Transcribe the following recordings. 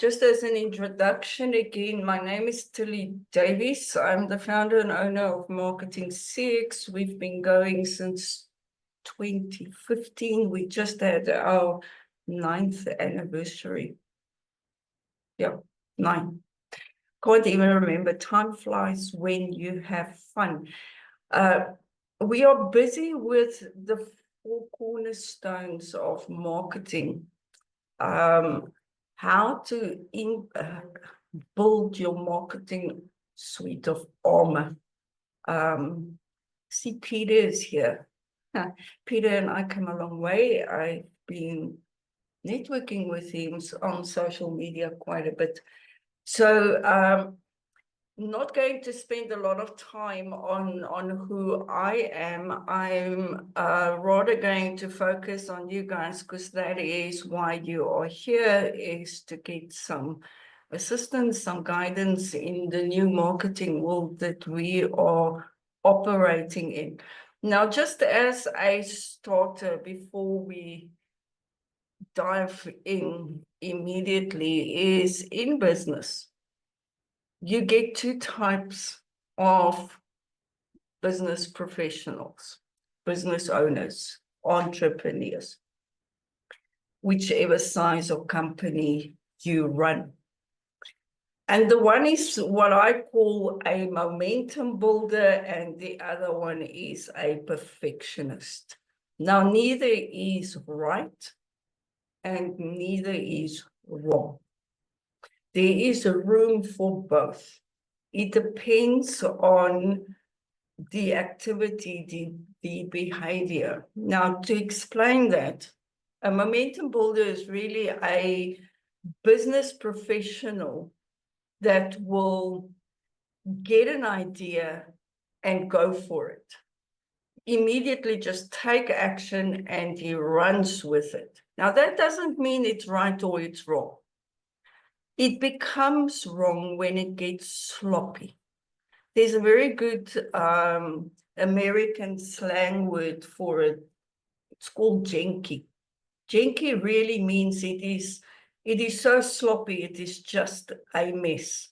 Just as an introduction, again, my name is Tilly Davies. I'm the founder and owner of Marketing CX. We've been going since 2015. We just had our 9th anniversary. Yeah, 9. Can't even remember. Time flies when you have fun. We are busy with the 4 cornerstones of marketing. How to build your marketing suite of armor. See, Peter is here. Peter and I come a long way. I've been networking with him on social media quite a bit. So not going to spend a lot of time on who I am. I'm rather going to focus on you guys, because that is why you are here, is to get some assistance, some guidance in the new marketing world that we are operating in. Now, just as a starter, before we dive in immediately, is in business, you get 2 types of business professionals, business owners, entrepreneurs, whichever size of company you run. And the one is what I call a momentum builder, and the other one is a perfectionist. Now, neither is right and neither is wrong. There is a room for both. It depends on the activity, the behavior. Now, to explain that, a momentum builder is really a business professional that will get an idea and go for it. Immediately just take action and he runs with it. Now, that doesn't mean it's right or it's wrong. It becomes wrong when it gets sloppy. There's a very good American slang word for it. It's called janky. Janky really means it is so sloppy, it is just a mess.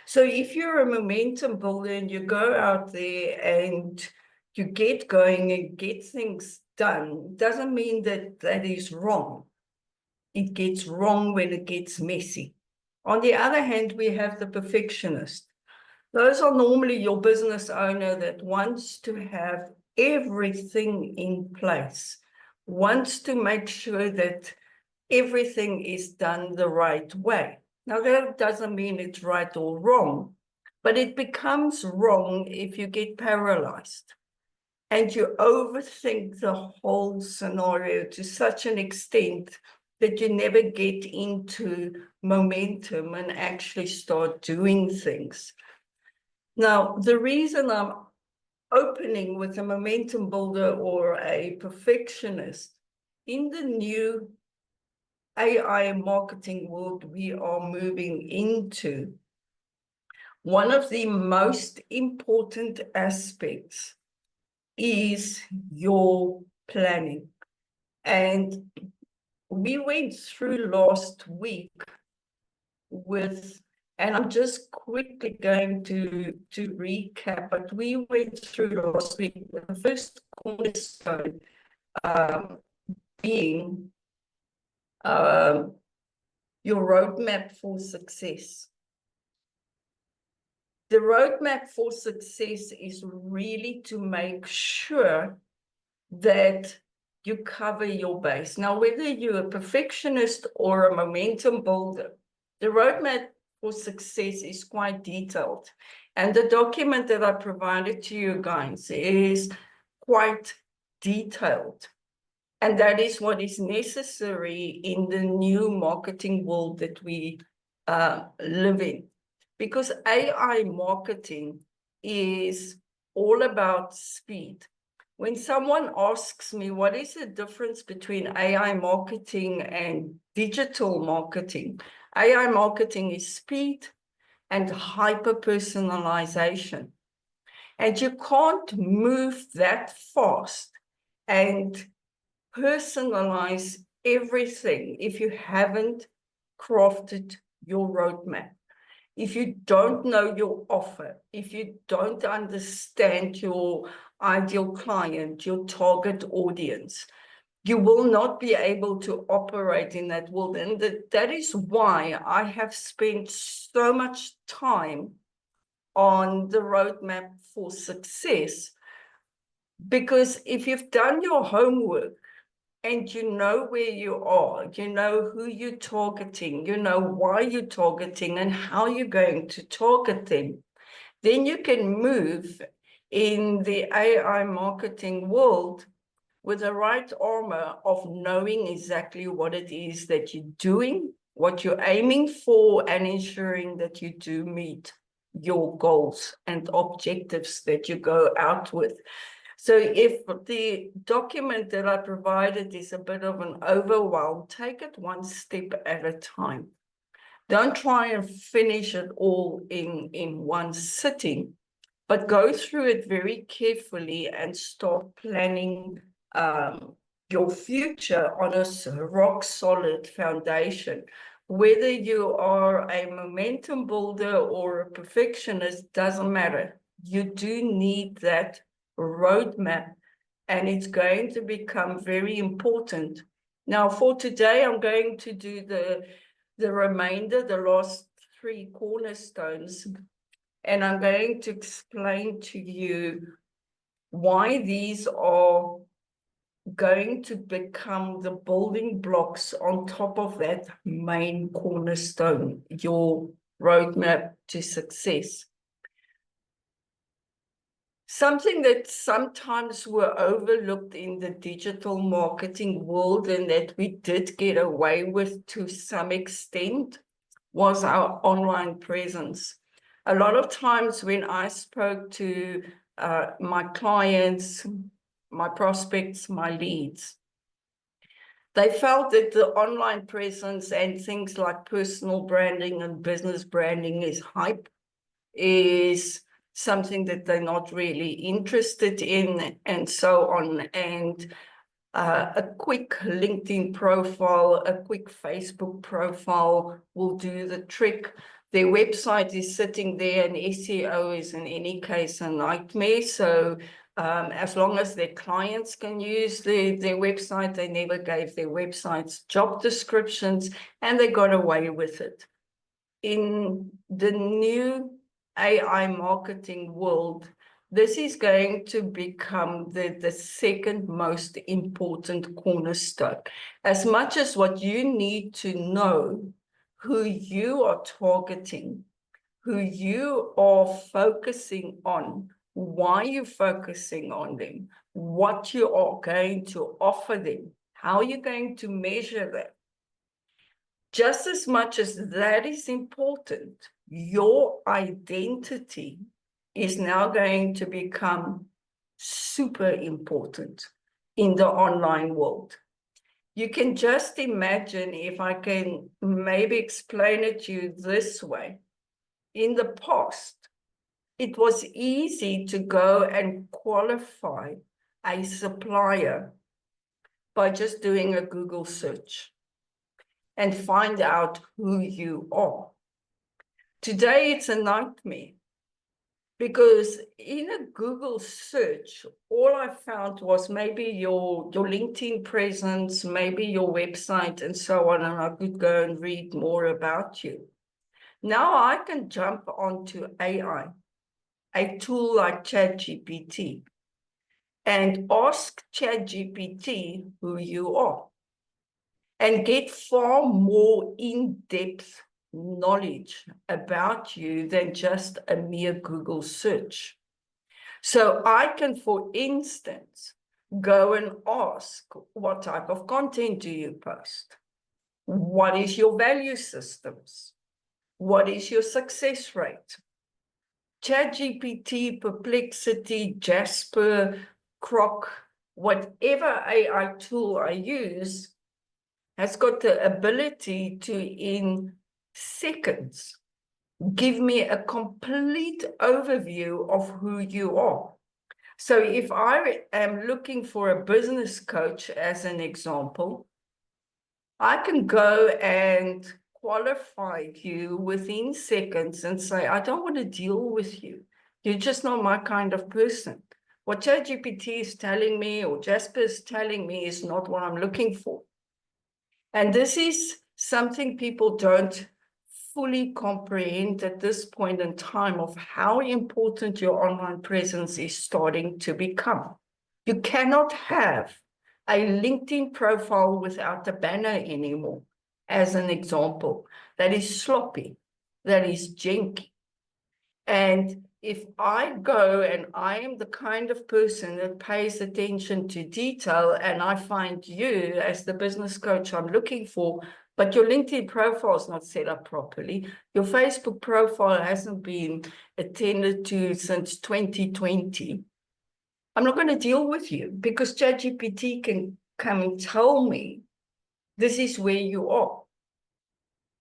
So if you're a momentum builder and you go out there and you get going and get things done, doesn't mean that that is wrong. It gets wrong when it gets messy. On the other hand, we have the perfectionist. Those are normally your business owner that wants to have everything in place, wants to make sure that everything is done the right way. Now, that doesn't mean it's right or wrong, but it becomes wrong if you get paralyzed and you overthink the whole scenario to such an extent that you never get into momentum and actually start doing things. Now, the reason I'm opening with a momentum builder or a perfectionist, in the new AI marketing world we are moving into, one of the most important aspects is your planning. And we went through last week with, and I'm just quickly going to recap, but we went through last week with the first cornerstone being your roadmap for success. The roadmap for success is really to make sure that you cover your base. Now, whether you're a perfectionist or a momentum builder, the roadmap for success is quite detailed. And the document that I provided to you guys is quite detailed. And that is what is necessary in the new marketing world that we live in. Because AI marketing is all about speed. When someone asks me, what is the difference between AI marketing and digital marketing? AI marketing is speed and hyper-personalization. And you can't move that fast and personalize everything if you haven't crafted your roadmap, if you don't know your offer, if you don't understand your ideal client, your target audience, you will not be able to operate in that world. And that is why I have spent so much time on the roadmap for success. Because if you've done your homework and you know where you are, you know who you're targeting, you know why you're targeting and how you're going to target them, then you can move in the AI marketing world with the right armor of knowing exactly what it is that you're doing, what you're aiming for, and ensuring that you do meet your goals and objectives that you go out with. So if the document that I provided is a bit of an overwhelm, take it one step at a time. Don't try and finish it all in one sitting, but go through it very carefully and start planning your future on a rock solid foundation. Whether you are a momentum builder or a perfectionist, doesn't matter. You do need that roadmap, and it's going to become very important. Now, for today, I'm going to do the remainder, the last 3 cornerstones, and I'm going to explain to you why these are going to become the building blocks on top of that main cornerstone, your roadmap to success. Something that sometimes were overlooked in the digital marketing world and that we did get away with to some extent was our online presence. A lot of times when I spoke to my clients, my prospects, my leads, they felt that the online presence and things like personal branding and business branding is hype, is something that they're not really interested in, and so on. And a quick LinkedIn profile, a quick Facebook profile will do the trick. Their website is sitting there, and SEO is in any case a nightmare. So as long as their clients can use their website, they never gave their websites job descriptions, and they got away with it. In the new AI marketing world, this is going to become the second most important cornerstone. As much as what you need to know who you are targeting, who you are focusing on, why you're focusing on them, what you are going to offer them, how you're going to measure that. Just as much as that is important, your identity is now going to become super important in the online world. You can just imagine, if I can maybe explain it to you this way. In the past, it was easy to go and qualify a supplier by just doing a Google search and find out who you are. Today, it's a nightmare, because in a Google search, all I found was maybe your LinkedIn presence, maybe your website, and so on, and I could go and read more about you. Now I can jump onto AI, a tool like ChatGPT, and ask ChatGPT who you are, and get far more in-depth knowledge about you than just a mere Google search. So I can, for instance, go and ask, what type of content do you post? What is your value systems? What is your success rate? ChatGPT, Perplexity, Jasper, Croc, whatever AI tool I use, has got the ability to, in seconds, give me a complete overview of who you are. So if I am looking for a business coach, as an example, I can go and qualified you within seconds and say, I don't want to deal with you. You're just not my kind of person. What ChatGPT is telling me or Jasper is telling me is not what I'm looking for. And this is something people don't fully comprehend at this point in time of how important your online presence is starting to become. You cannot have a LinkedIn profile without a banner anymore, as an example. That is sloppy, that is janky. And if I go and I am the kind of person that pays attention to detail and I find you as the business coach I'm looking for, but your LinkedIn profile is not set up properly, your Facebook profile hasn't been attended to since 2020, I'm not going to deal with you because ChatGPT can come and tell me this is where you are.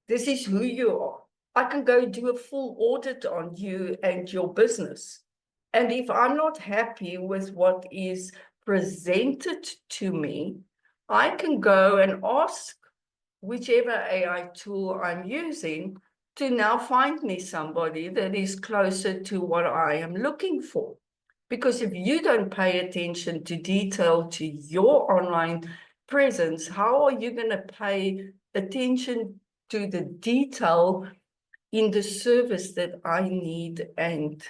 This is who you are. I can go do a full audit on you and your business. And if I'm not happy with what is presented to me, I can go and ask whichever AI tool I'm using to now find me somebody that is closer to what I am looking for. Because if you don't pay attention to detail to your online presence, how are you going to pay attention to the detail in the service that I need and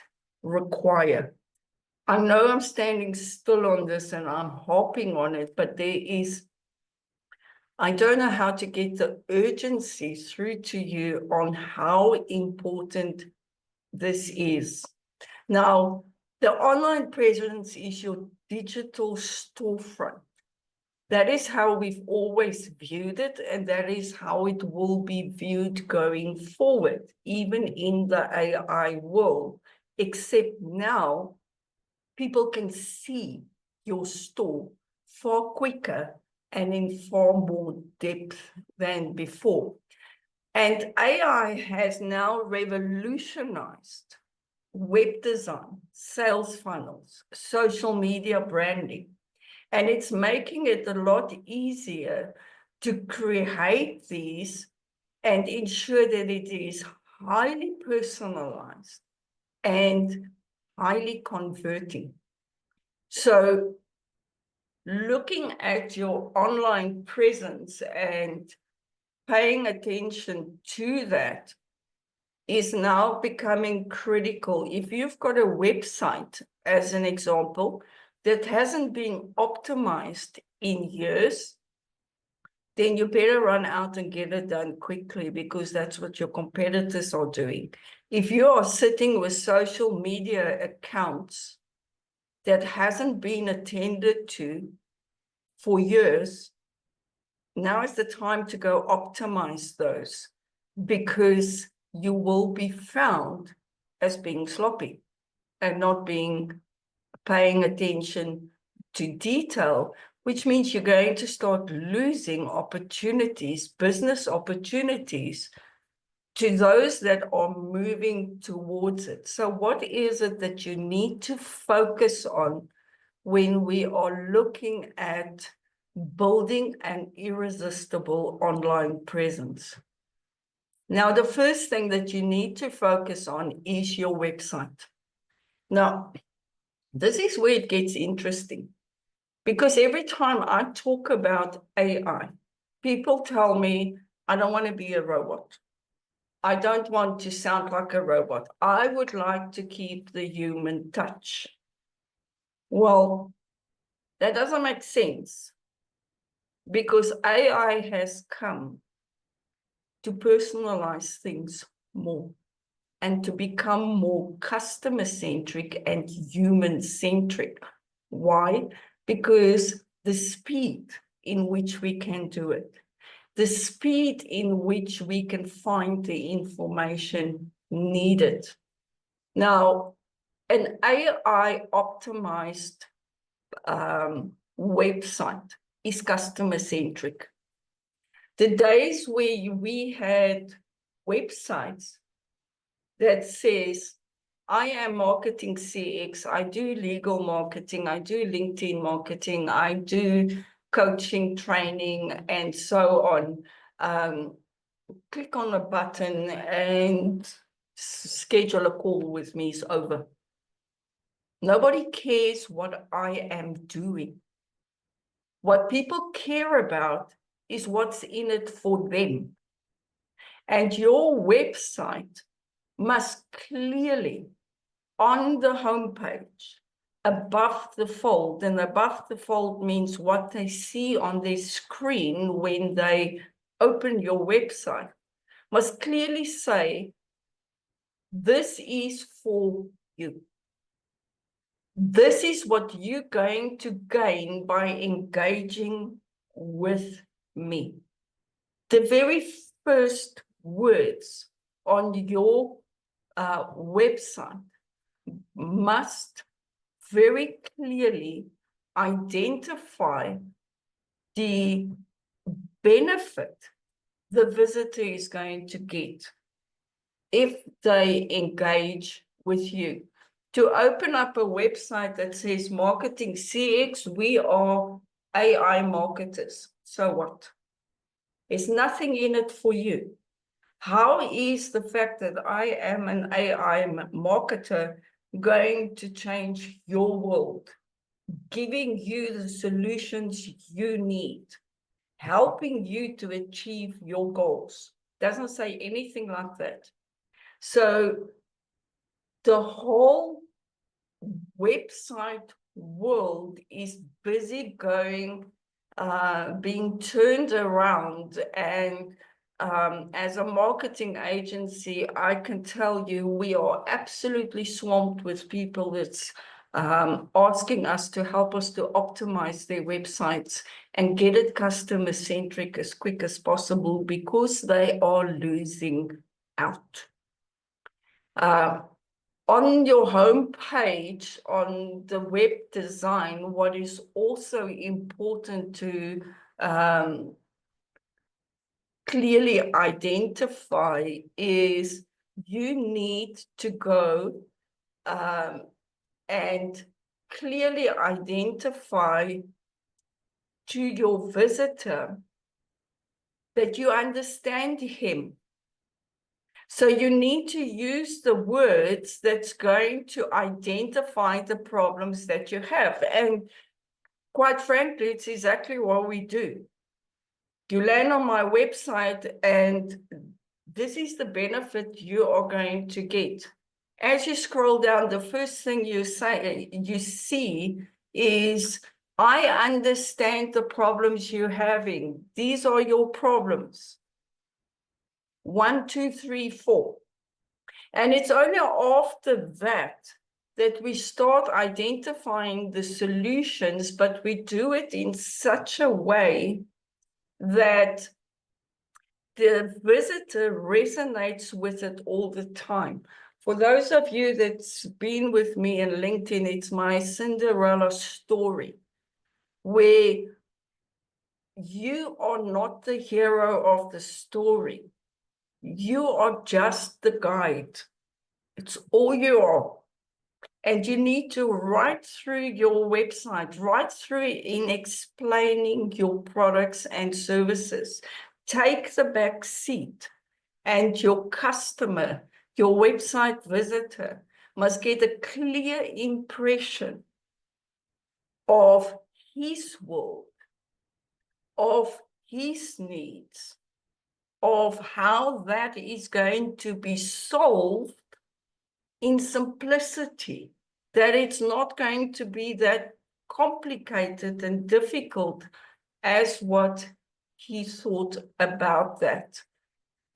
require? I know I'm standing still on this and I'm hopping on it, but I don't know how to get the urgency through to you on how important this is. Now, the online presence is your digital storefront. That is how we've always viewed it, and that is how it will be viewed going forward, even in the AI world, except now people can see your store far quicker and in far more depth than before. And AI has now revolutionized web design, sales funnels, social media branding. And it's making it a lot easier to create these and ensure that it is highly personalized and highly converting. So looking at your online presence and paying attention to that is now becoming critical. If you've got a website, as an example, that hasn't been optimized in years, then you better run out and get it done quickly because that's what your competitors are doing. If you are sitting with social media accounts that hasn't been attended to for years, now is the time to go optimize those because you will be found as being sloppy and not paying attention to detail, which means you're going to start losing opportunities, business opportunities, to those that are moving towards it. So what is it that you need to focus on when we are looking at building an irresistible online presence? Now, the first thing that you need to focus on is your website. Now, this is where it gets interesting because every time I talk about AI, people tell me, I don't want to be a robot. I don't want to sound like a robot. I would like to keep the human touch. Well, that doesn't make sense because AI has come to personalize things more and to become more customer-centric and human-centric. Why? Because the speed in which we can do it, the speed in which we can find the information needed. Now, an AI-optimized website is customer-centric. The days where we had websites that says, I am marketing CX, I do legal marketing, I do LinkedIn marketing, I do coaching, training, and so on. click on a button and schedule a call with me is over. Nobody cares what I am doing. What people care about is what's in it for them. And your website must clearly, on the homepage, above the fold, and above the fold means what they see on their screen when they open your website, must clearly say, this is for you. This is what you're going to gain by engaging with me. The very first words on your website must very clearly identify the benefit the visitor is going to get if they engage with you. To open up a website that says marketing CX, we are AI marketers. So what? There's nothing in it for you. How is the fact that I am an AI marketer going to change your world? Giving you the solutions you need, helping you to achieve your goals. Doesn't say anything like that. So the whole website world is busy being turned around. And as a marketing agency, I can tell you we are absolutely swamped with people that's asking us to help us to optimize their websites and get it customer centric as quick as possible because they are losing out. On your home page, on the web design, what is also important to clearly identify is you need to go and clearly identify to your visitor that you understand him. So you need to use the words that's going to identify the problems that you have. And quite frankly, it's exactly what we do. You land on my website and this is the benefit you are going to get. As you scroll down, the first thing you see is, I understand the problems you're having. These are your problems. 1, 2, 3, 4. And it's only after that that we start identifying the solutions, but we do it in such a way that the visitor resonates with it all the time. For those of you that's been with me in LinkedIn, it's my Cinderella story, where you are not the hero of the story. You are just the guide. It's all you are. And you need to write through your website, write through in explaining your products and services. Take the back seat, and your customer, your website visitor, must get a clear impression of his world, of his needs, of how that is going to be solved in simplicity, that it's not going to be that complicated and difficult as what he thought about that.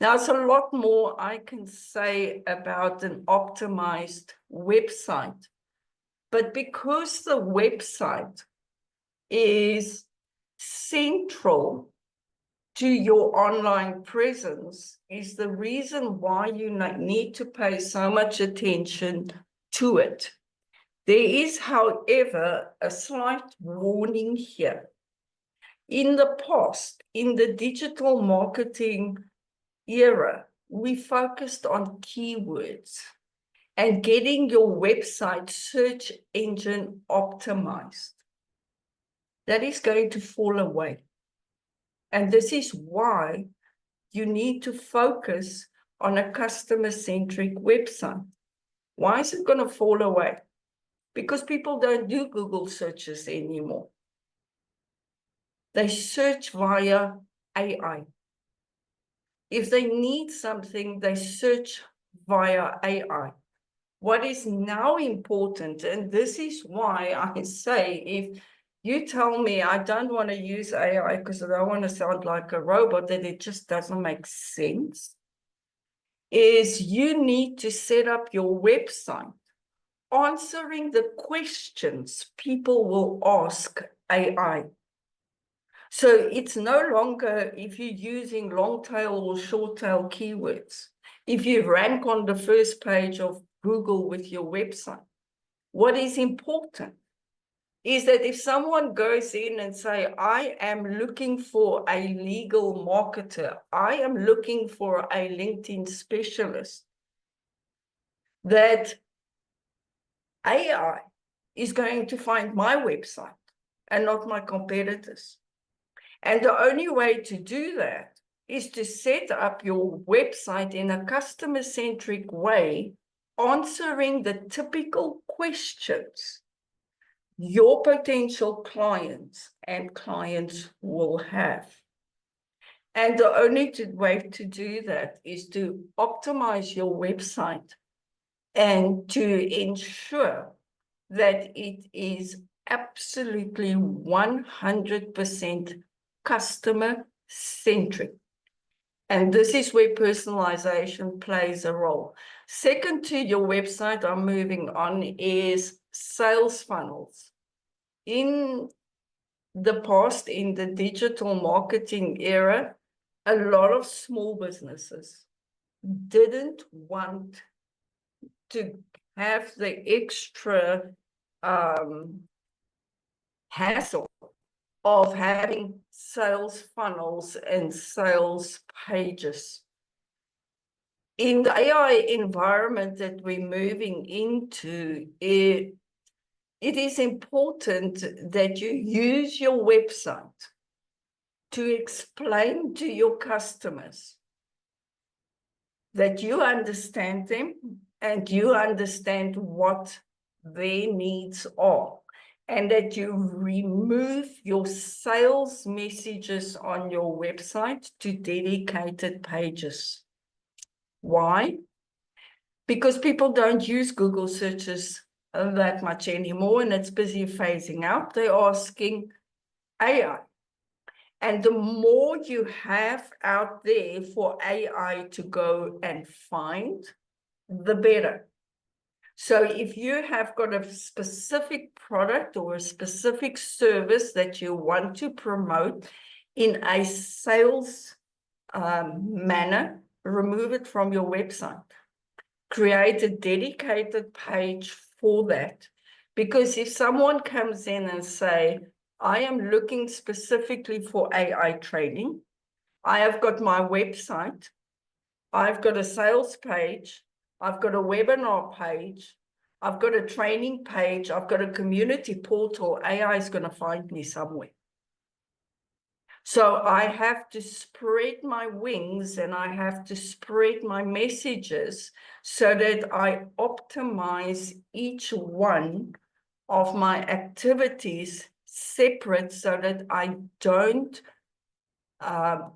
Now, it's a lot more I can say about an optimized website, but because the website is central to your online presence is the reason why you need to pay so much attention to it. There is, however, a slight warning here. In the past, in the digital marketing era, we focused on keywords and getting your website search engine optimized. That is going to fall away. And this is why you need to focus on a customer-centric website. Why is it going to fall away? Because people don't do Google searches anymore. They search via AI. If they need something, they search via AI. What is now important, and this is why I say, if you tell me I don't want to use AI because I don't want to sound like a robot, that it just doesn't make sense, is you need to set up your website answering the questions people will ask AI. So it's no longer if you're using long tail or short tail keywords. If you rank on the first page of Google with your website, what is important is that if someone goes in and say, I am looking for a legal marketer, I am looking for a LinkedIn specialist, that AI is going to find my website and not my competitors. And the only way to do that is to set up your website in a customer-centric way, answering the typical questions your potential clients and clients will have. And the only way to do that is to optimize your website and to ensure that it is absolutely 100% customer-centric. And this is where personalization plays a role. Second to your website, I'm moving on, is sales funnels. In the past, in the digital marketing era, a lot of small businesses didn't want to have the extra hassle of having sales funnels and sales pages. In the AI environment that we're moving into, it is important that you use your website to explain to your customers that you understand them and you understand what their needs are, and that you remove your sales messages on your website to dedicated pages. Why? Because people don't use Google searches that much anymore, and it's busy phasing out. They're asking AI. And the more you have out there for AI to go and find, the better. So if you have got a specific product or a specific service that you want to promote in a sales manner, remove it from your website. Create a dedicated page for that. Because if someone comes in and say, I am looking specifically for AI training, I have got my website, I've got a sales page, I've got a webinar page, I've got a training page, I've got a community portal, AI is going to find me somewhere. So I have to spread my wings and I have to spread my messages so that I optimize each one of my activities separate so that I don't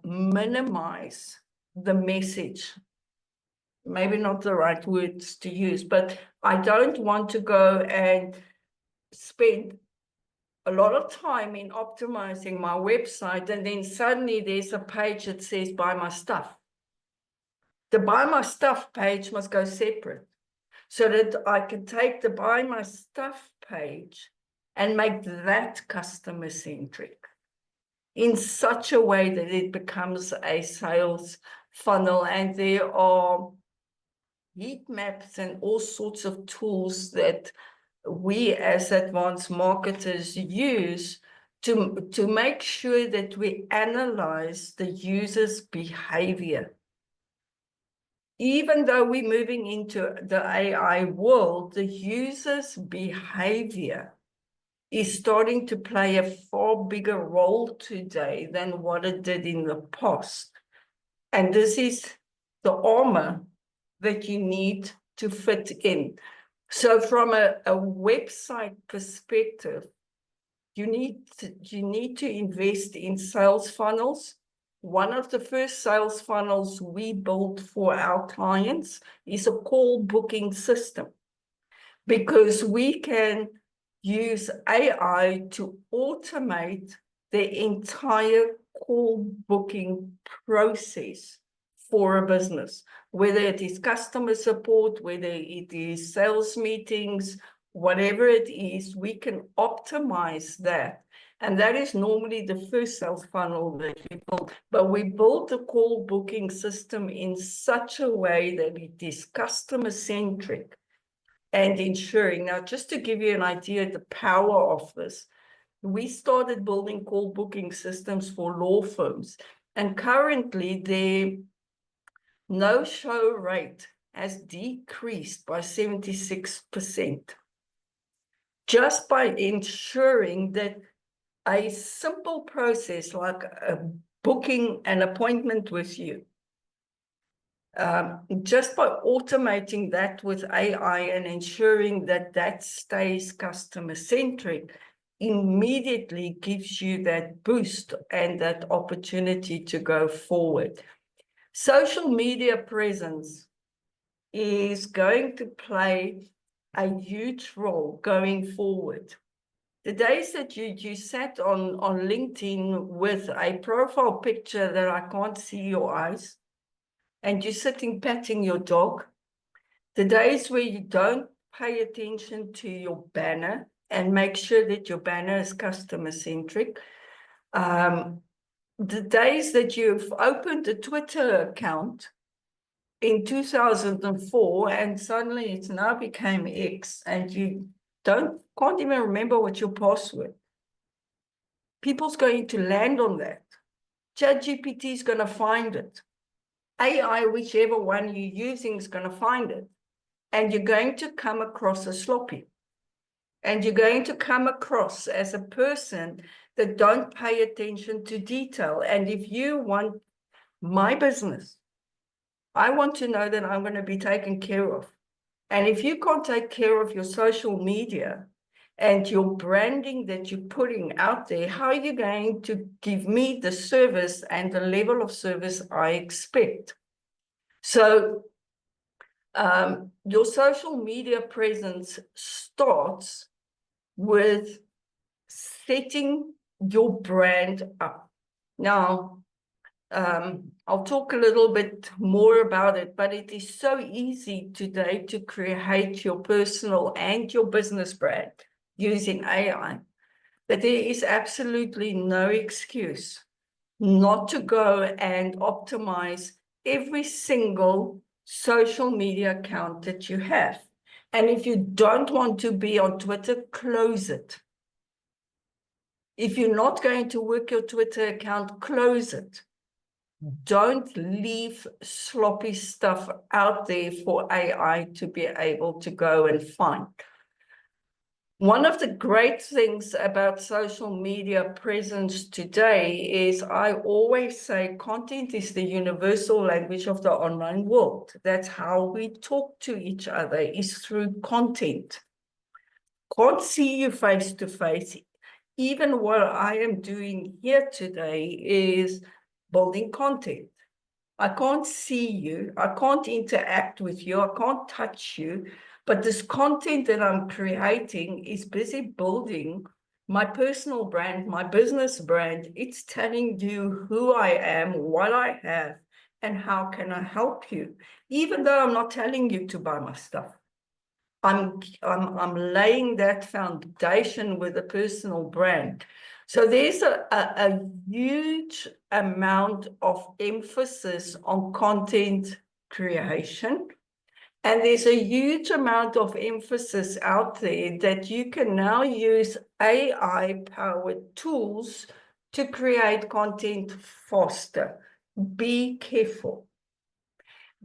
minimize the message. Maybe not the right words to use, but I don't want to go and spend a lot of time in optimizing my website and then suddenly there's a page that says buy my stuff. The buy my stuff page must go separate so that I can take the buy my stuff page and make that customer centric in such a way that it becomes a sales funnel. And there are heat maps and all sorts of tools that we as advanced marketers use to make sure that we analyze the user's behavior. Even though we're moving into the AI world, the user's behavior is starting to play a far bigger role today than what it did in the past. And this is the armor that you need to fit in. So from a website perspective, you need to invest in sales funnels. One of the first sales funnels we built for our clients is a call booking system, because we can use AI to automate the entire call booking process for a business, whether it is customer support, whether it is sales meetings, whatever it is, we can optimize that. And that is normally the first sales funnel that we build. But we built the call booking system in such a way that it is customer-centric and ensuring. Now, just to give you an idea of the power of this, we started building call booking systems for law firms, and currently their no-show rate has decreased by 76%, just by ensuring that a simple process like booking an appointment with you, just by automating that with AI and ensuring that that stays customer-centric, immediately gives you that boost and that opportunity to go forward. Social media presence is going to play a huge role going forward. The days that you sat on LinkedIn with a profile picture that I can't see your eyes, and you're sitting patting your dog, the days where you don't pay attention to your banner and make sure that your banner is customer-centric, the days that you've opened a Twitter account in 2004 and suddenly it's now became X and you can't even remember what your password. People's going to land on that. ChatGPT is going to find it. AI, whichever one you're using, is going to find it. And you're going to come across as sloppy. And you're going to come across as a person that don't pay attention to detail. And if you want my business, I want to know that I'm going to be taken care of. And if you can't take care of your social media and your branding that you're putting out there, how are you going to give me the service and the level of service I expect? So your social media presence starts with setting your brand up. Now, I'll talk a little bit more about it, but it is so easy today to create your personal and your business brand using AI that there is absolutely no excuse not to go and optimize every single social media account that you have. And if you don't want to be on Twitter, close it. If you're not going to work your Twitter account, close it. Don't leave sloppy stuff out there for AI to be able to go and find. One of the great things about social media presence today is I always say content is the universal language of the online world. That's how we talk to each other, is through content. Can't see you face to face. Even what I am doing here today is building content. I can't see you, I can't interact with you, I can't touch you, but this content that I'm creating is busy building my personal brand, my business brand. It's telling you who I am, what I have, and how can I help you, even though I'm not telling you to buy my stuff. I'm laying that foundation with a personal brand. So there's a huge amount of emphasis on content creation. And there's a huge amount of emphasis out there that you can now use AI-powered tools to create content faster. Be careful,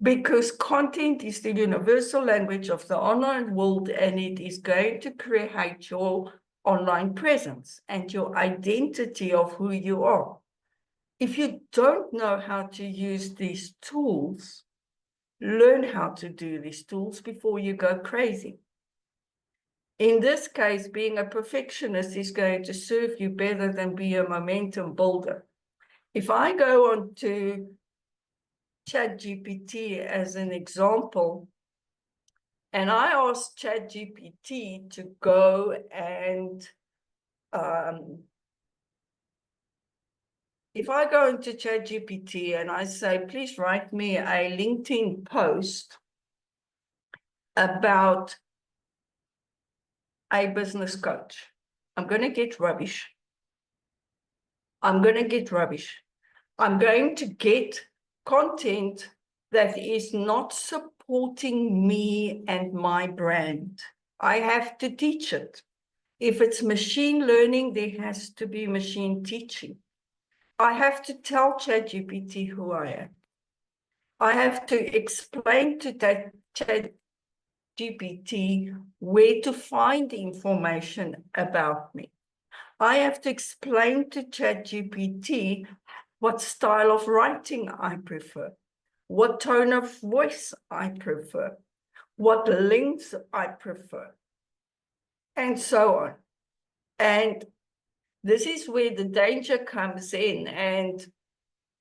because content is the universal language of the online world, and it is going to create your online presence and your identity of who you are. If you don't know how to use these tools, learn how to do these tools before you go crazy. In this case, being a perfectionist is going to serve you better than be a momentum builder. If I go on to ChatGPT as an example, and I ask ChatGPT to go and if I go into ChatGPT and I say, please write me a LinkedIn post about a business coach, I'm going to get rubbish. I'm going to get rubbish. I'm going to get content that is not supporting me and my brand. I have to teach it. If it's machine learning, there has to be machine teaching. I have to tell ChatGPT who I am. I have to explain to that ChatGPT where to find information about me. I have to explain to ChatGPT what style of writing I prefer, what tone of voice I prefer, what length I prefer, and so on. And this is where the danger comes in. And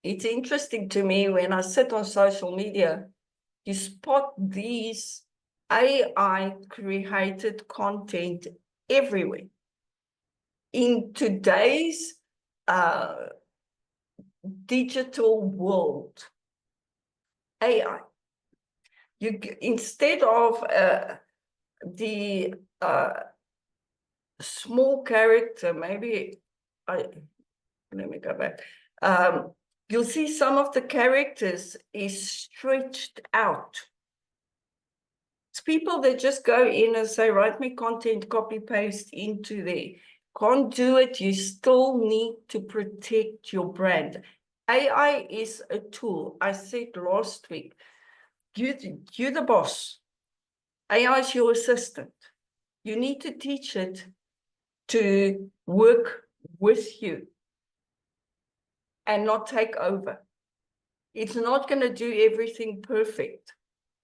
it's interesting to me when I sit on social media, you spot these AI-created content everywhere. In today's digital world, AI, instead of the small character, maybe let me go back. You'll see some of the characters is stretched out. It's people that just go in and say, write me content, copy paste into there. Can't do it. You still need to protect your brand. AI is a tool. I said last week, you're the boss. AI is your assistant. You need to teach it to work with you and not take over. It's not going to do everything perfect.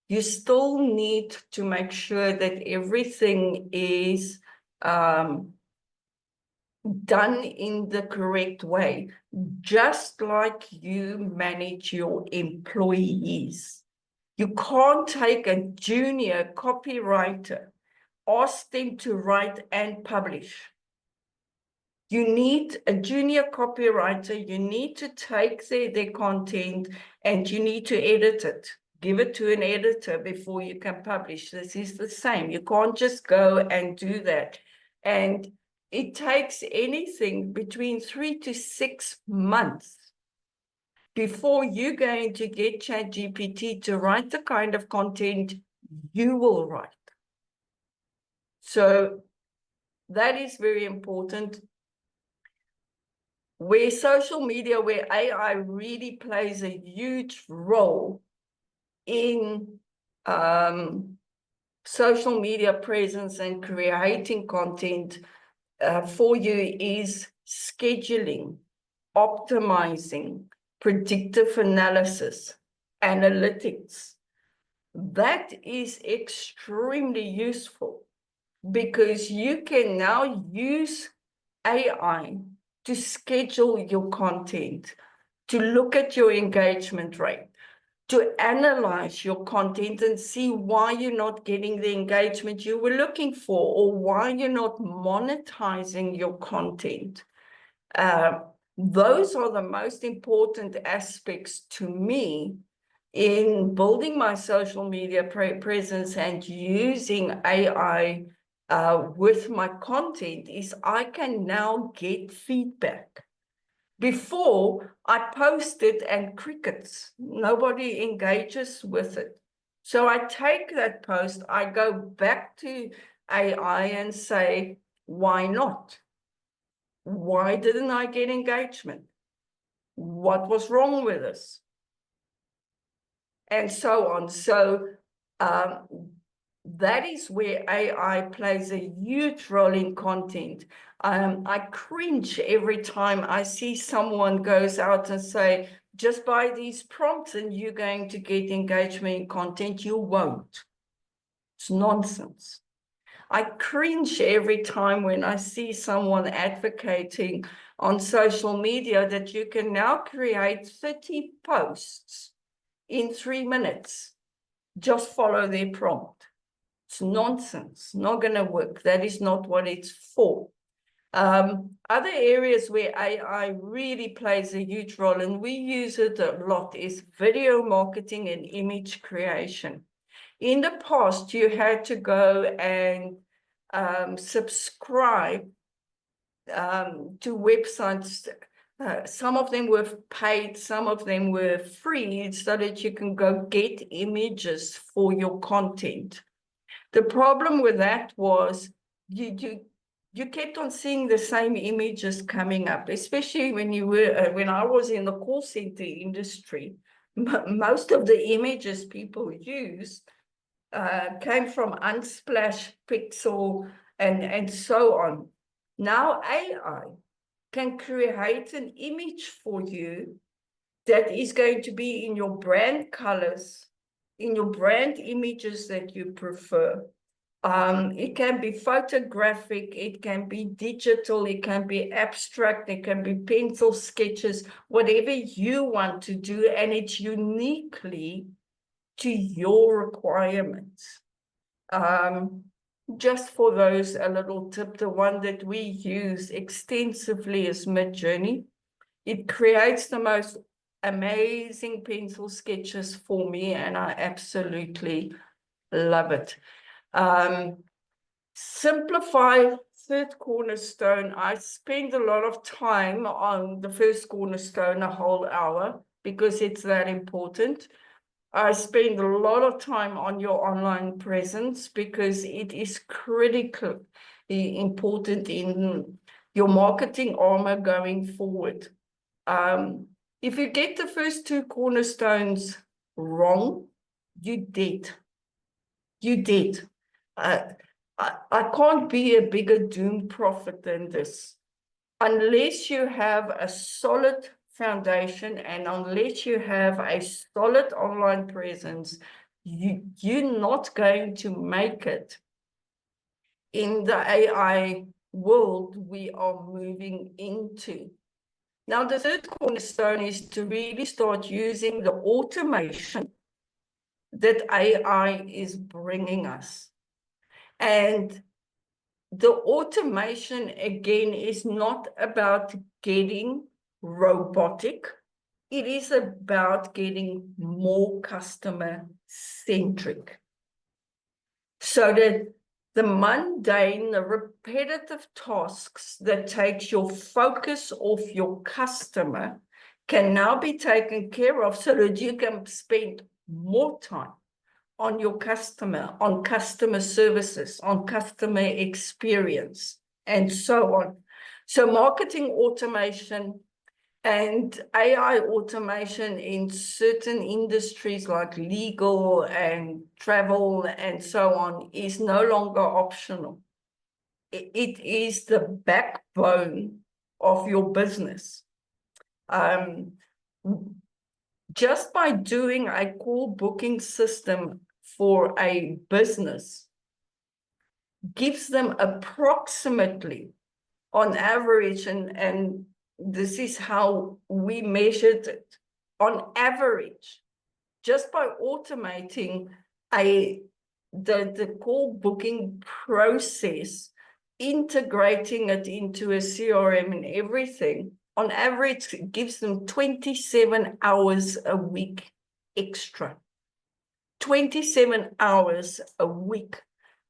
You still need to make sure that everything is done in the correct way, just like you manage your employees. You can't take a junior copywriter, ask them to write and publish. You need a junior copywriter, you need to take their content and you need to edit it. Give it to an editor before you can publish. This is the same. You can't just go and do that. And it takes anything between 3 to 6 months before you're going to get ChatGPT to write the kind of content you will write. So that is very important. Where social media, where AI really plays a huge role in social media presence and creating content for you is scheduling, optimizing, predictive analysis, analytics. That is extremely useful because you can now use AI to schedule your content, to look at your engagement rate, to analyze your content and see why you're not getting the engagement you were looking for or why you're not monetizing your content. Those are the most important aspects to me in building my social media presence and using AI with my content is I can now get feedback. Before, I posted and crickets. Nobody engages with it. So I take that post, I go back to AI and say, why not? Why didn't I get engagement? What was wrong with this? And so on. So that is where AI plays a huge role in content. I cringe every time I see someone goes out and say, just buy these prompts and you're going to get engagement in content. You won't. It's nonsense. I cringe every time when I see someone advocating on social media that you can now create 30 posts in 3 minutes. Just follow their prompt. It's nonsense, not going to work. That is not what it's for. Other areas where AI really plays a huge role, and we use it a lot, is video marketing and image creation. In the past, you had to go and subscribe to websites. Some of them were paid, some of them were free, so that you can go get images for your content. The problem with that was you kept on seeing the same images coming up, especially when you were when I was in the call center industry. Most of the images people used came from Unsplash, Pixel, and so on. Now AI can create an image for you that is going to be in your brand colors, in your brand images that you prefer. It can be photographic, it can be digital, it can be abstract, it can be pencil sketches, whatever you want to do, and it's uniquely to your requirements. Just for those, a little tip, the one that we use extensively is Midjourney. It creates the most amazing pencil sketches for me, and I absolutely love it. Simplify, third cornerstone. I spend a lot of time on the first cornerstone, a whole hour, because it's that important. I spend a lot of time on your online presence because it is critically important in your marketing armor going forward. If you get the first two cornerstones wrong, you did. You did. I can't be a bigger doomed prophet than this. Unless you have a solid foundation and unless you have a solid online presence, you're not going to make it in the AI world we are moving into. Now, the third cornerstone is to really start using the automation that AI is bringing us. And the automation, again, is not about getting robotic. It is about getting more customer-centric. So that the mundane, the repetitive tasks that takes your focus off your customer can now be taken care of so that you can spend more time on your customer, on customer services, on customer experience, and so on. So marketing automation and AI automation in certain industries like legal and travel and so on is no longer optional. It is the backbone of your business. Just by doing a call booking system for a business gives them approximately, on average, and this is how we measured it, on average, just by automating the call booking process, integrating it into a CRM and everything, on average, it gives them 27 hours a week extra. 27 hours a week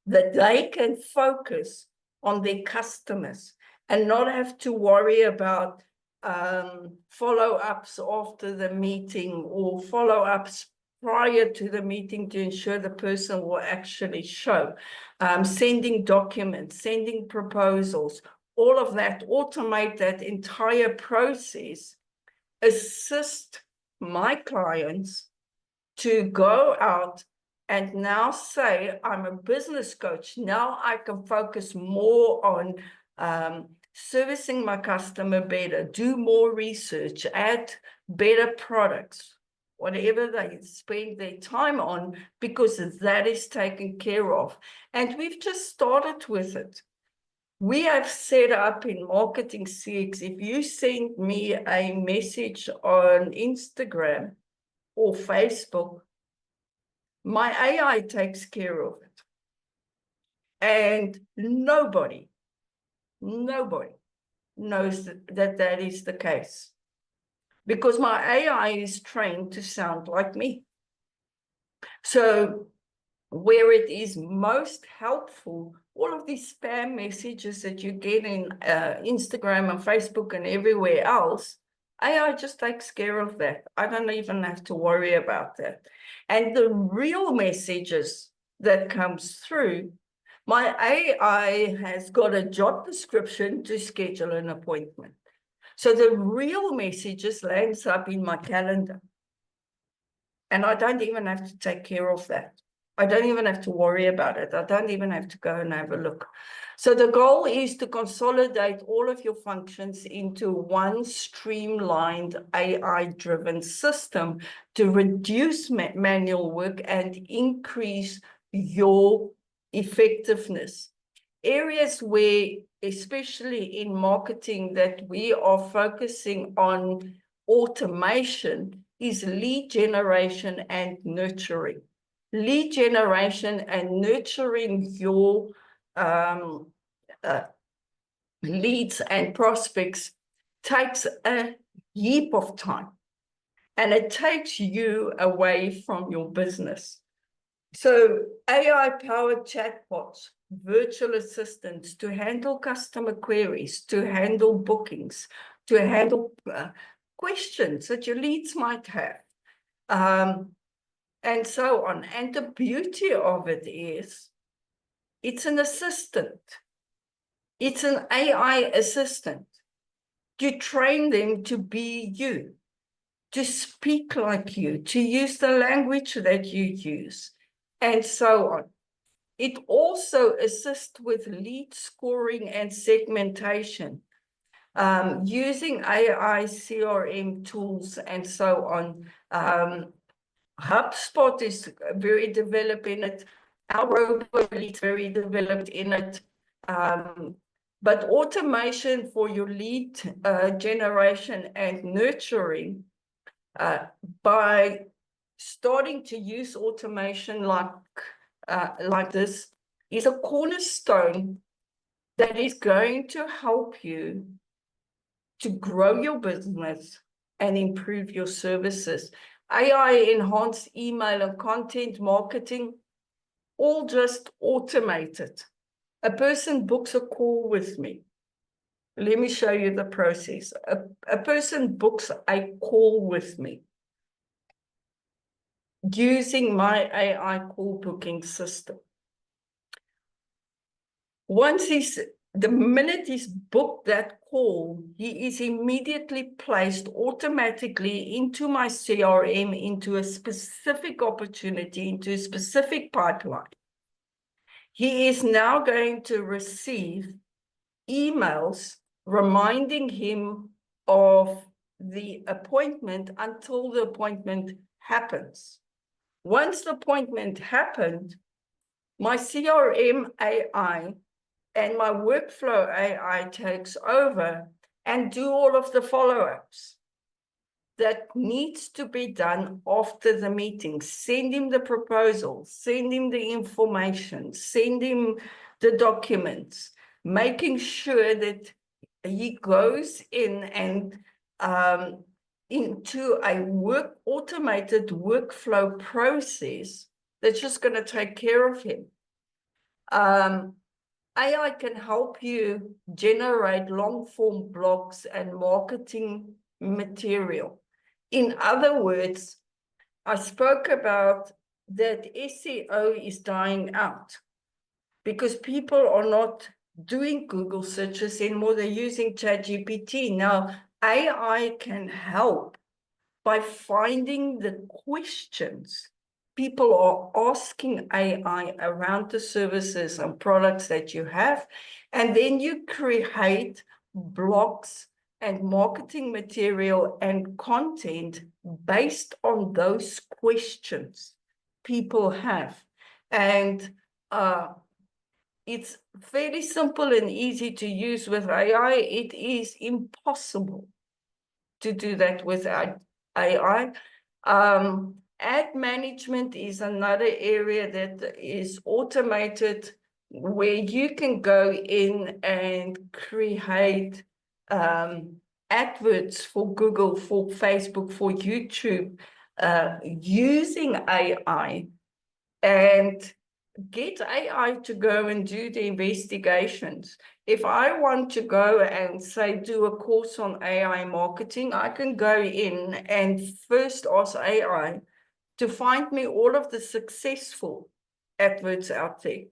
that they can focus on their customers and not have to worry about follow-ups after the meeting or follow-ups prior to the meeting to ensure the person will actually show, sending documents, sending proposals, all of that, automate that entire process, assist my clients to go out and now say, I'm a business coach. Now I can focus more on servicing my customer better, do more research, add better products, whatever they spend their time on, because that is taken care of. And we've just started with it. We have set up in Marketing CX, if you send me a message on Instagram or Facebook, my AI takes care of it. And nobody knows that is the case, because my AI is trained to sound like me. So where it is most helpful, all of these spam messages that you get in Instagram and Facebook and everywhere else, AI just takes care of that. I don't even have to worry about that. And the real messages that comes through, my AI has got a job description to schedule an appointment. So the real messages lands up in my calendar. And I don't even have to take care of that. I don't even have to worry about it. I don't even have to go and have a look. So the goal is to consolidate all of your functions into one streamlined AI-driven system to reduce manual work and increase your effectiveness. Areas where, especially in marketing, that we are focusing on automation is lead generation and nurturing. Lead generation and nurturing your leads and prospects takes a heap of time, and it takes you away from your business. So AI-powered chatbots, virtual assistants to handle customer queries, to handle bookings, to handle questions that your leads might have, and so on. And the beauty of it is, it's an assistant. It's an AI assistant. You train them to be you, to speak like you, to use the language that you use, and so on. It also assists with lead scoring and segmentation, using AI CRM tools and so on. HubSpot is very developed in it. Our robot is very developed in it. But automation for your lead generation and nurturing, by starting to use automation like this, is a cornerstone that is going to help you to grow your business and improve your services. AI-enhanced email and content marketing, all just automated. A person books a call with me. Let me show you the process. A person books a call with me using my AI call booking system. The minute he's booked that call, he is immediately placed automatically into my CRM, into a specific opportunity, into a specific pipeline. He is now going to receive emails reminding him of the appointment until the appointment happens. Once the appointment happened, my CRM AI and my workflow AI takes over and do all of the follow-ups that needs to be done after the meeting. Send him the proposal, send him the information, send him the documents, making sure that he goes in and into a automated workflow process that's just going to take care of him. AI can help you generate long-form blogs and marketing material. In other words, I spoke about that SEO is dying out because people are not doing Google searches anymore. They're using ChatGPT. Now, AI can help by finding the questions people are asking AI around the services and products that you have, and then you create blogs and marketing material and content based on those questions people have. And it's fairly simple and easy to use with AI. It is impossible to do that without AI. Ad management is another area that is automated, where you can go in and create adverts for Google, for Facebook, for YouTube, using AI, and get AI to go and do the investigations. If I want to go and say, do a course on AI marketing, I can go in and first ask AI to find me all of the successful adverts out there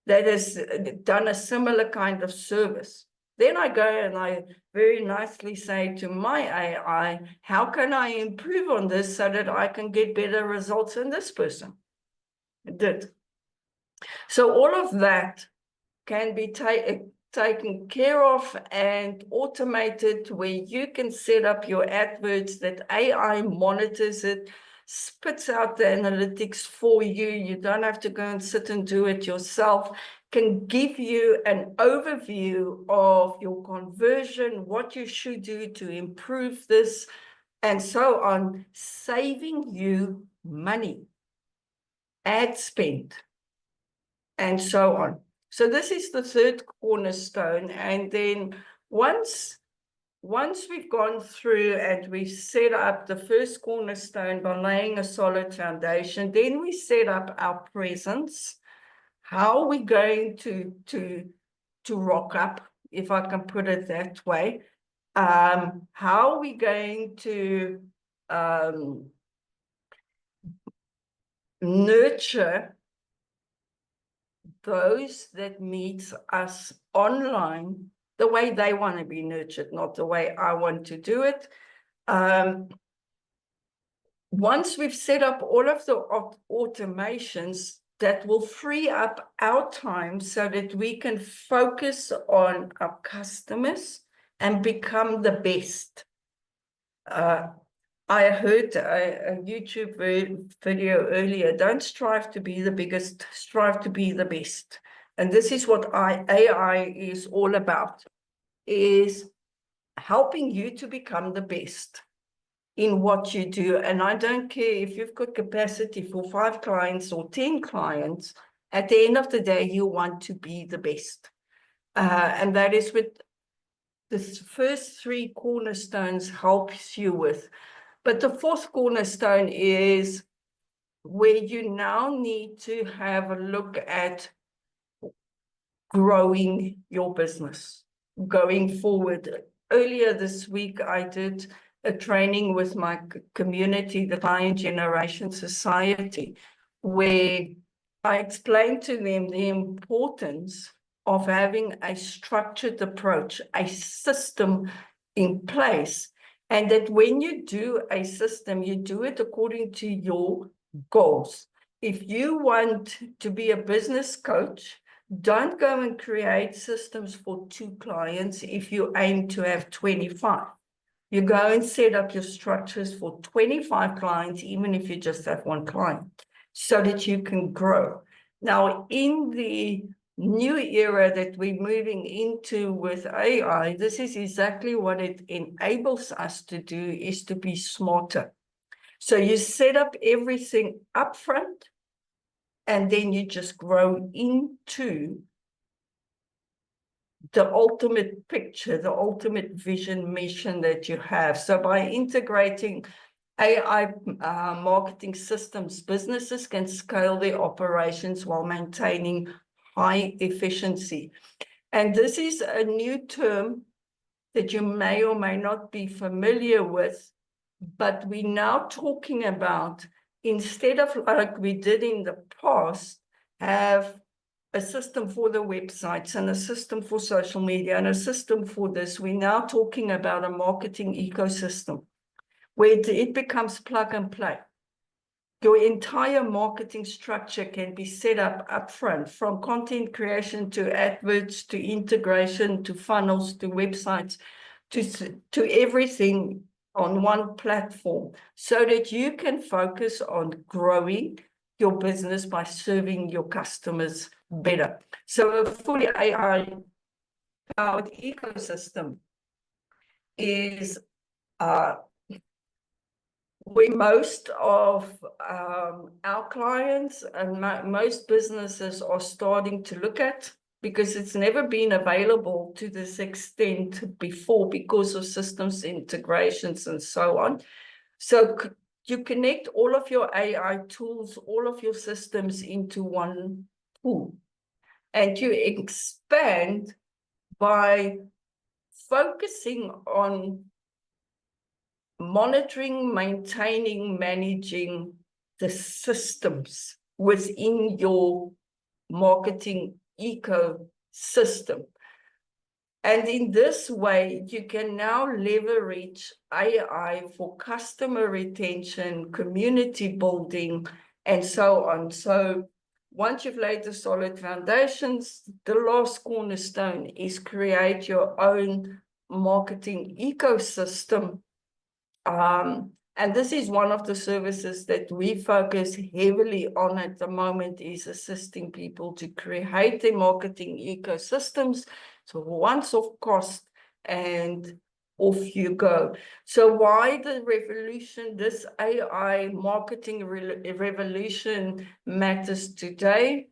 that has done a similar kind of service. Then I go and I very nicely say to my AI, how can I improve on this so that I can get better results than this person did? So all of that can be taken care of and automated, where you can set up your adverts that AI monitors it, spits out the analytics for you. You don't have to go and sit and do it yourself. Can give you an overview of your conversion, what you should do to improve this, and so on, saving you money, ad spend, and so on. So this is the third cornerstone. And then once we've gone through and we've set up the first cornerstone by laying a solid foundation, then we set up our presence. How are we going to rock up, if I can put it that way? How are we going to nurture those that meet us online the way they want to be nurtured, not the way I want to do it? Once we've set up all of the automations, that will free up our time so that we can focus on our customers and become the best. I heard a YouTube video earlier, don't strive to be the biggest, strive to be the best. And this is what AI is all about, is helping you to become the best in what you do. And I don't care if you've got capacity for 5 clients or 10 clients, at the end of the day, you want to be the best. And that is what the first 3 cornerstones helps you with. But the fourth cornerstone is where you now need to have a look at growing your business going forward. Earlier this week, I did a training with my community, the Client Generation Society, where I explained to them the importance of having a structured approach, a system in place. And that when you do a system, you do it according to your goals. If you want to be a business coach, don't go and create systems for 2 clients if you aim to have 25. You go and set up your structures for 25 clients, even if you just have 1 client, so that you can grow. Now, in the new era that we're moving into with AI, this is exactly what it enables us to do, is to be smarter. So you set up everything upfront, and then you just grow into the ultimate picture, the ultimate vision, mission that you have. So by integrating AI marketing systems, businesses can scale their operations while maintaining high efficiency. And this is a new term that you may or may not be familiar with, but we're now talking about, instead of like we did in the past, have a system for the websites and a system for social media and a system for this. We're now talking about a marketing ecosystem where it becomes plug and play. your entire marketing structure can be set up upfront, from content creation to adverts, to integration, to funnels, to websites, to everything on one platform, so that you can focus on growing your business by serving your customers better. So a fully AI-powered ecosystem is where most of our clients and most businesses are starting to look at, because it's never been available to this extent before because of systems integrations and so on. So you connect all of your AI tools, all of your systems into one pool, and you expand by focusing on monitoring, maintaining, managing the systems within your marketing ecosystem. And in this way, you can now leverage AI for customer retention, community building, and so on. So once you've laid the solid foundations, the last cornerstone is create your own marketing ecosystem. And this is one of the services that we focus heavily on at the moment, is assisting people to create their marketing ecosystems. So once-off cost and off you go. So why the revolution, this AI marketing revolution matters today?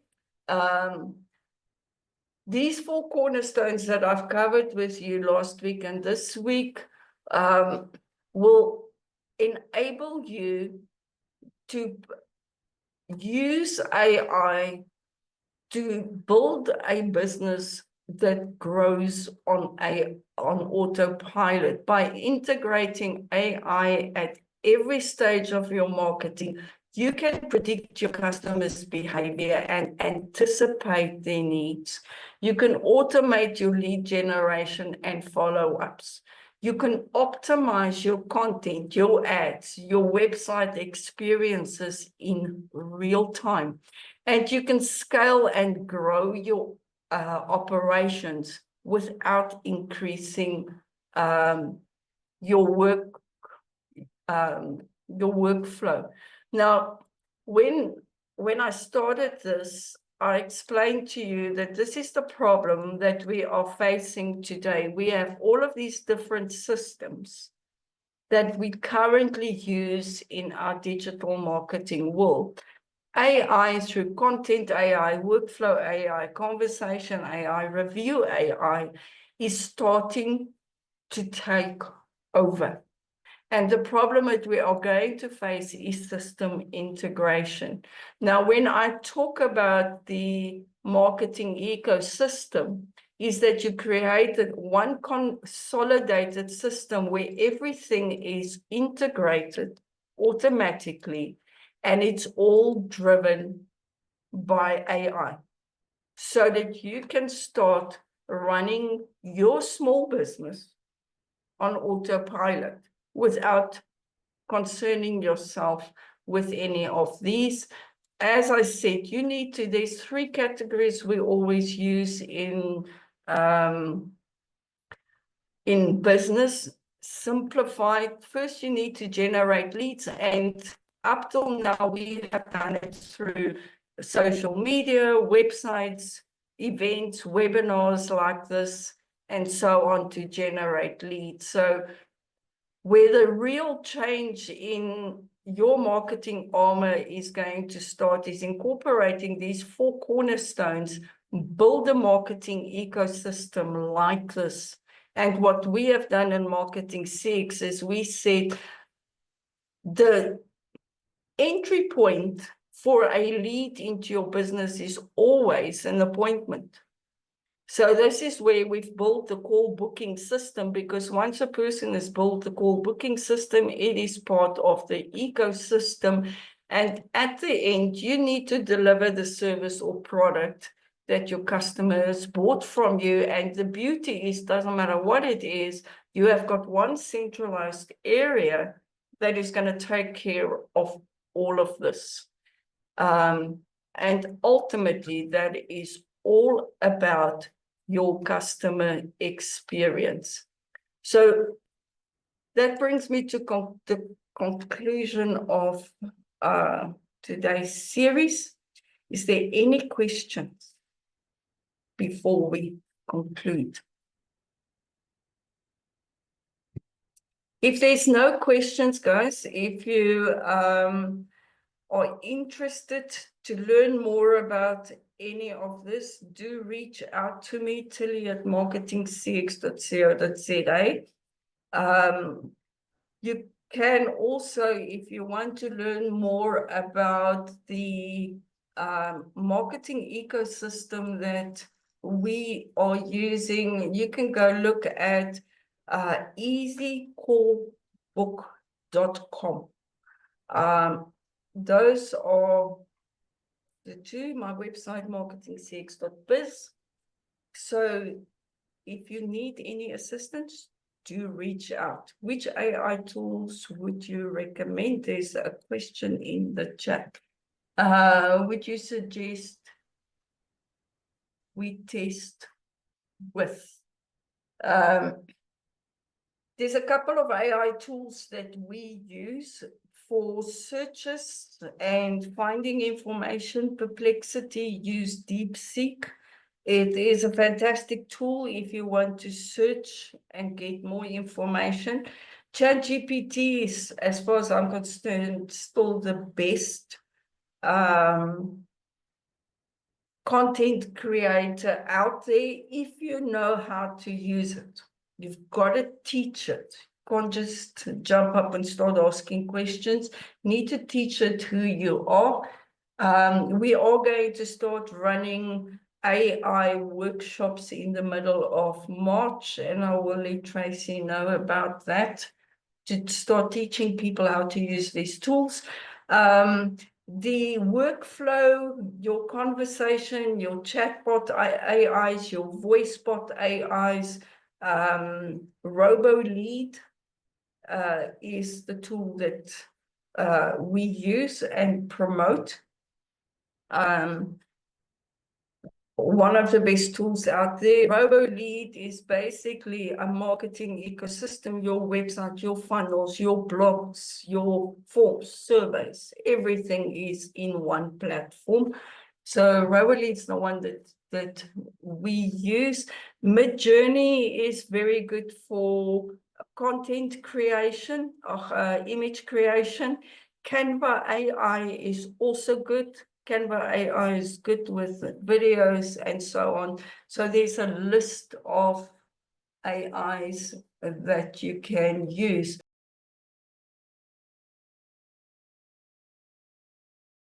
These 4 cornerstones that I've covered with you last week and this week will enable you to use AI to build a business that grows on autopilot. By integrating AI at every stage of your marketing, you can predict your customers' behavior and anticipate their needs. You can automate your lead generation and follow-ups. You can optimize your content, your ads, your website experiences in real time. And you can scale and grow your operations without increasing your workflow. Now, when I started this, I explained to you that this is the problem that we are facing today. We have all of these different systems that we currently use in our digital marketing world. AI through content AI, workflow AI, conversation AI, review AI is starting to take over. And the problem that we are going to face is system integration. Now, when I talk about the marketing ecosystem, is that you created one consolidated system where everything is integrated automatically, and it's all driven by AI, so that you can start running your small business on autopilot without concerning yourself with any of these. As I said, there's 3 categories we always use in business. Simplified. First, you need to generate leads, and up till now, we have done it through social media, websites, events, webinars like this, and so on, to generate leads. So where the real change in your marketing armor is going to start is incorporating these 4 cornerstones, build a marketing ecosystem like this. And what we have done in Marketing 6 is we said the entry point for a lead into your business is always an appointment. So this is where we've built the call booking system, because once a person has built the call booking system, it is part of the ecosystem. And at the end, you need to deliver the service or product that your customers bought from you. And the beauty is, doesn't matter what it is, you have got one centralized area that is going to take care of all of this. And ultimately, that is all about your customer experience. So that brings me to the conclusion of today's series. Is there any questions before we conclude? If there's no questions, guys, if you are interested to learn more about any of this, do reach out to me, tilly@marketingcx.co.za. You can also, if you want to learn more about the marketing ecosystem that we are using, you can go look at easycallbook.com. Those are the two, my website, marketingcx.biz. So if you need any assistance, do reach out. Which AI tools would you recommend? There's a question in the chat. Would you suggest we test with? There's a couple of AI tools that we use for searches and finding information. Perplexity, use DeepSeek. It is a fantastic tool if you want to search and get more information. ChatGPT is, as far as I'm concerned, still the best content creator out there if you know how to use it. You've got to teach it. You can't just jump up and start asking questions. You need to teach it who you are. We are going to start running AI workshops in the middle of March, and I will let Tracy know about that, to start teaching people how to use these tools. The workflow, your conversation, your chatbot AIs, your voice bot AIs, RoboLead is the tool that we use and promote. One of the best tools out there. RoboLead is basically a marketing ecosystem, your website, your funnels, your blogs, your forms, surveys, everything is in one platform. So RoboLead is the one that we use. Midjourney is very good for content creation, image creation. Canva AI is also good. Canva AI is good with videos and so on. So there's a list of AIs that you can use.